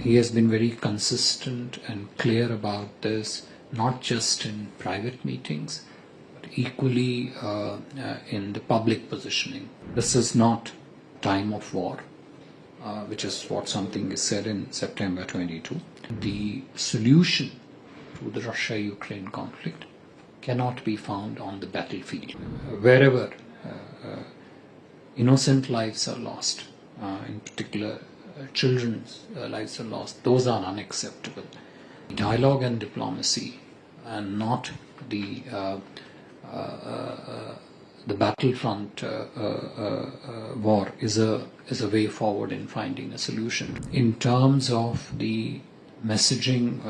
he has been very consistent and clear about this, not just in private meetings, but equally in the public positioning. This is not time of war, which is what something is said in September 22. The solution to the Russia-Ukraine conflict cannot be found on the battlefield. Wherever innocent lives are lost, in particular children's lives are lost, those are unacceptable. Dialogue and diplomacy, and not the battlefront war is a way forward in finding a solution. In terms of the messaging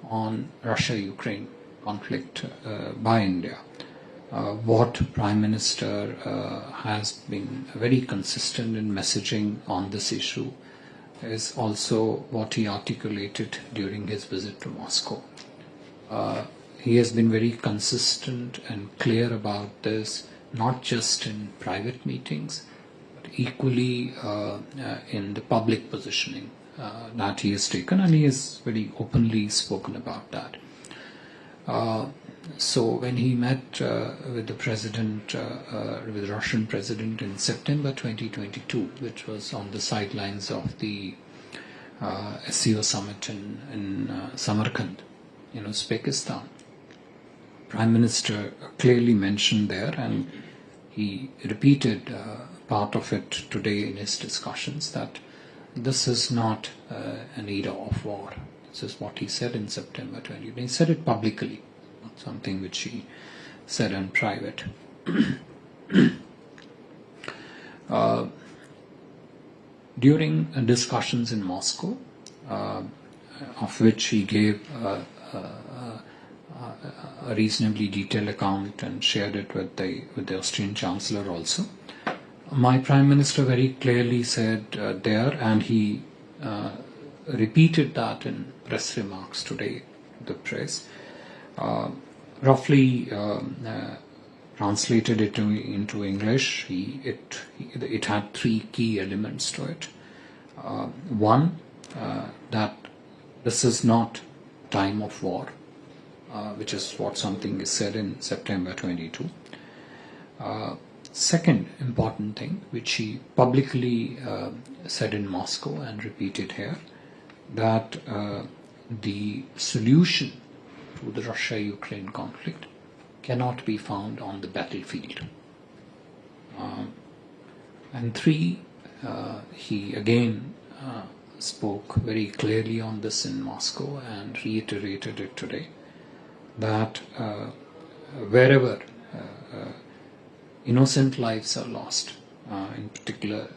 on Russia-Ukraine conflict by India, what Prime Minister has been very consistent in messaging on this issue is also what he articulated during his visit to Moscow. He has been very consistent and clear about this, not just in private meetings, but equally in the public positioning that he has taken, and he has very openly spoken about that. So when he met with the president, with the Russian president in September 2022, which was on the sidelines of the SCO summit in Samarkand in Uzbekistan, Prime Minister clearly mentioned there, and he repeated part of it today in his discussions, that this is not an era of war. This is what he said in September 20. He said it publicly, not something which he said in private. During discussions in Moscow, of which he gave a reasonably detailed account and shared it with the Austrian Chancellor also, my Prime Minister very clearly said there, and he repeated that in press remarks today to the press, roughly translated it into English. It had three key elements to it. One, that this is not time of war, which is what something is said in September 22. Second important thing, which he publicly said in Moscow and repeated here, that the solution to the Russia-Ukraine conflict cannot be found on the battlefield. And three, he again spoke very clearly on this in Moscow and reiterated it today, that wherever innocent lives are lost, in particular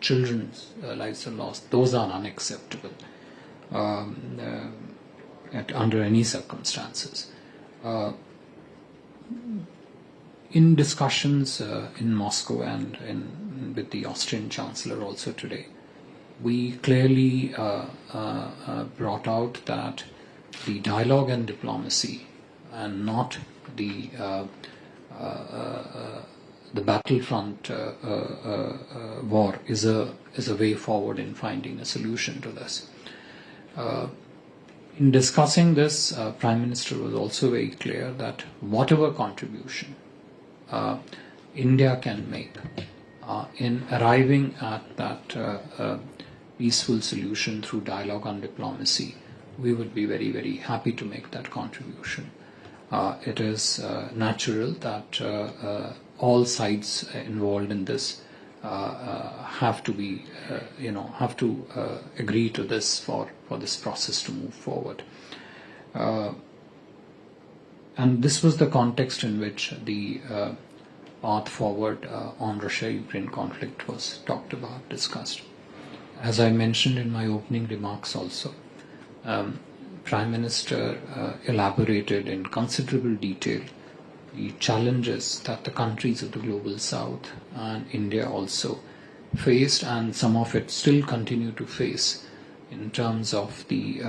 children's lives are lost, those are unacceptable under any circumstances. In discussions in Moscow and with the Austrian Chancellor also today, we clearly brought out that the dialogue and diplomacy, and not the battlefront war is a way forward in finding a solution to this. In discussing this, Prime Minister was also very clear that whatever contribution India can make in arriving at that peaceful solution through dialogue and diplomacy, we would be very, very happy to make that contribution. It is natural that all sides involved in this have to be, have to agree to this for this process to move forward. And this was the context in which the path forward on Russia-Ukraine conflict was talked about, discussed. As I mentioned in my opening remarks also, Prime Minister elaborated in considerable detail the challenges that the countries of the Global South and India also faced, and some of it still continue to face, in terms of the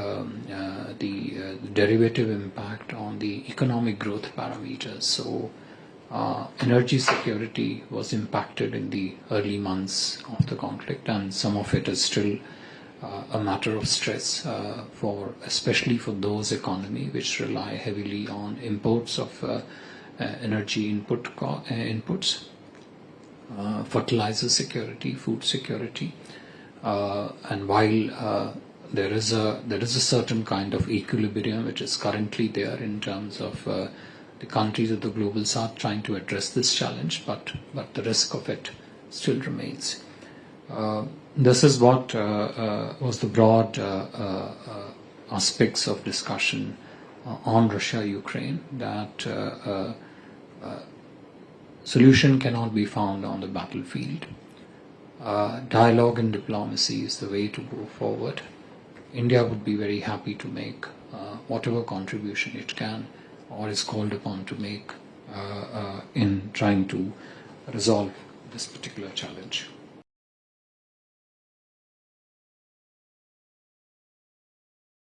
derivative impact on the economic growth parameters. So energy security was impacted in the early months of the conflict, and some of it is still a matter of stress especially for those economies which rely heavily on imports of energy inputs, fertilizer security, food security, and while there is a certain kind of equilibrium which is currently there in terms of the countries of the global south trying to address this challenge, but the risk of it still remains. This is what was the broad aspects of discussion on Russia-Ukraine, that solution cannot be found on the battlefield. Dialogue and diplomacy is the way to go forward. India would be very happy to make whatever contribution it can or is called upon to make in trying to resolve this particular challenge.